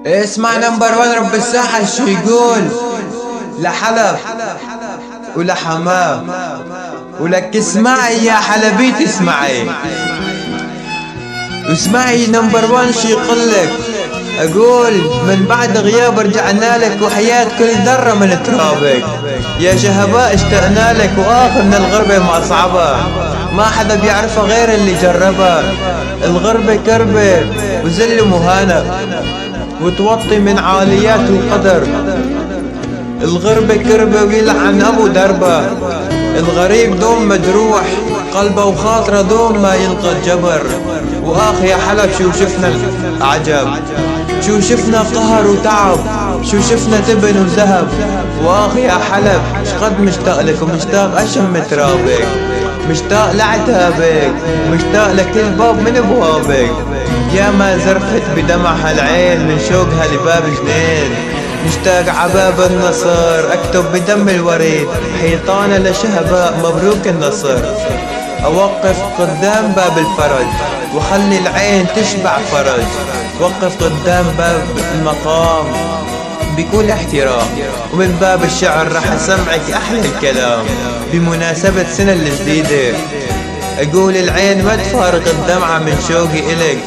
اسمع نمبر 1 رب الساحة شو يقول لحلب ولحماه ولك اسمعي يا حلبيتي اسمعي واسمعي نمبر 1 شو يقولك. اقول من بعد غياب رجعنا لك وحياة كل ذرة من ترابك يا شهباء اشتقنا لك واخر من الغربة مصعبة ما حدا بيعرفها غير اللي جربها. الغربة كربة وذل مهانة وتوطي من عاليات القدر. الغربة كربة ويلعن ابو دربه. الغريب دوم مجروح قلبه وخاطره دوم ما يلقى الجبر. واخ يا حلب شو شفنا العجب شو شفنا قهر وتعب شو شفنا تبن وذهب. واخ يا حلب شقد مشتاق لك ومشتاق اشم ترابك مشتاق لعتابك مشتاق لكل باب من ابوابك. يا ما زرفت بدمعها العين من شوقها لباب جنين مشتاق عباب النصر اكتب بدم الوريد حيطانه لشهباء مبروك النصر. اوقف قدام باب الفرج وخلي العين تشبع فرج. وقف قدام باب المقام بكل احترام ومن باب الشعر رح اسمعك احلى الكلام بمناسبة السنة الجديدة. اقول العين ما تفارق الدمعة من شوقي الك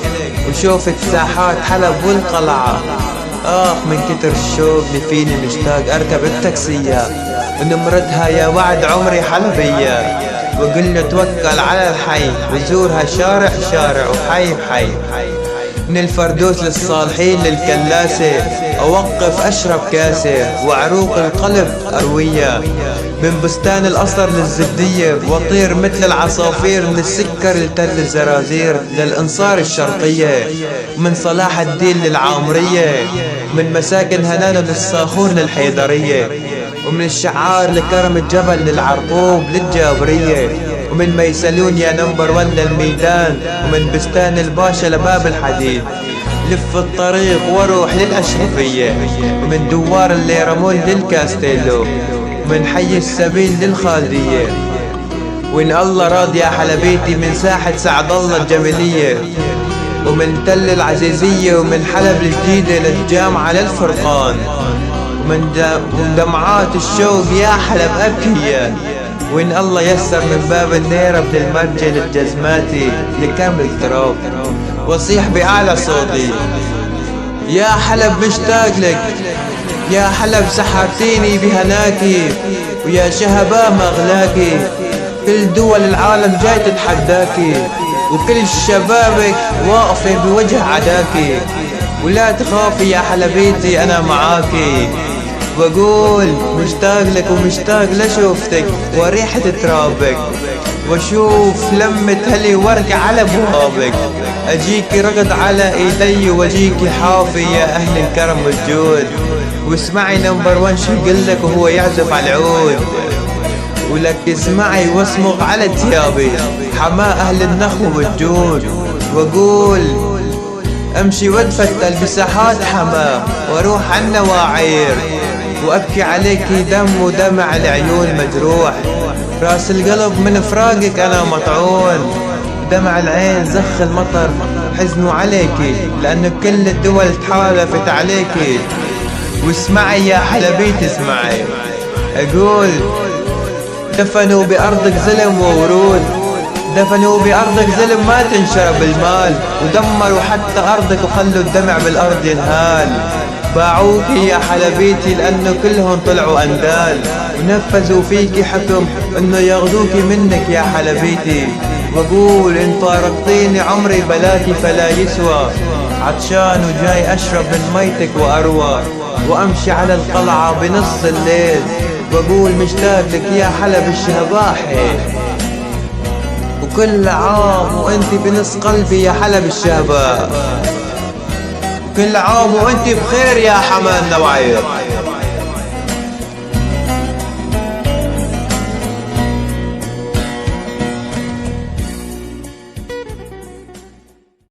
وشوفت ساحات حلب والقلعة. من كتر الشوق اللي فيني مشتاق اركب التاكسية ونمرتها يا وعد عمري حلبية وقل له توكل على الحي وزورها شارع شارع وحي حي. من الفردوس للصالحين للكلاسة اوقف اشرب كاسة وعروق القلب اروية. من بستان القصر للزبدية واطير مثل العصافير من السكر لتل الزرازير للانصار الشرقية. من صلاح الدين للعامرية من مساكن هنان للصاخور للحيدرية. ومن الشعار لكرم الجبل للعرقوب للجابرية. ومن ميسلون يا نمبر 1 للميدان ومن بستان الباشا لباب الحديد. لف الطريق واروح للأشرفية ومن دوار الليرمون للكاستيلو ومن حي السبيل للخالدية. وإن الله راضي يا حلبيتي من ساحة سعد الله الجميلية ومن تل العزيزية ومن حلب الجديدة للجامعة للفرقان. ومن دمعات الشوق يا حلب أبكية. وإن الله يسر من باب النيرة من المرجة للجزماتي لكامل تراب وصيح بأعلى صوتي يا حلب مشتاق لك يا حلب سحرتيني بهناكي ويا شهباء مغلاكي. كل دول العالم جاي تتحداكي وكل شبابك واقفة بوجه عداكي. ولا تخافي يا حلبيتي أنا معاكي واقول مشتاق لك ومشتاق لشوفتك وريحة ترابك واشوف لمة هلي ورق على ابوابك. اجيكي رقد على ايدي واجيكي حافي يا اهل الكرم والجود. واسمعي نمبر 1 شو يقلك وهو يعزف على العود. ولك اسمعي واصمغ على ثيابي حماة اهل النخو والجود. واقول امشي واتفتل بساحات حماه واروح عالنواعير وابكي عليكي دم ودمع العيون مجروح. راس القلب من فراقك انا مطعون دمع العين زخ المطر حزنوا عليكي لانه كل الدول تحالفت عليكي. واسمعي يا حلبيتي اسمعي اقول دفنوا بارضك ظلم وورود دفنوا بأرضك ظلم ما تنشرب المال ودمروا حتى أرضك وخلوا الدمع بالأرض ينهال. باعوكي يا حلبيتي لأنه كلهم طلعوا أندال ونفذوا فيكي حكم أنه ياخذوكي منك يا حلبيتي. وأقول إن فارقتيني عمري بلاكي فلا يسوى عطشان وجاي أشرب من ميتك وأروى وأمشي على القلعة بنص الليل وأقول مشتاق لك يا حلب الشهباحي. وكل عام وانت بنص قلبي يا حلب الشهباء كل عام وانت بخير يا حمى النواعير.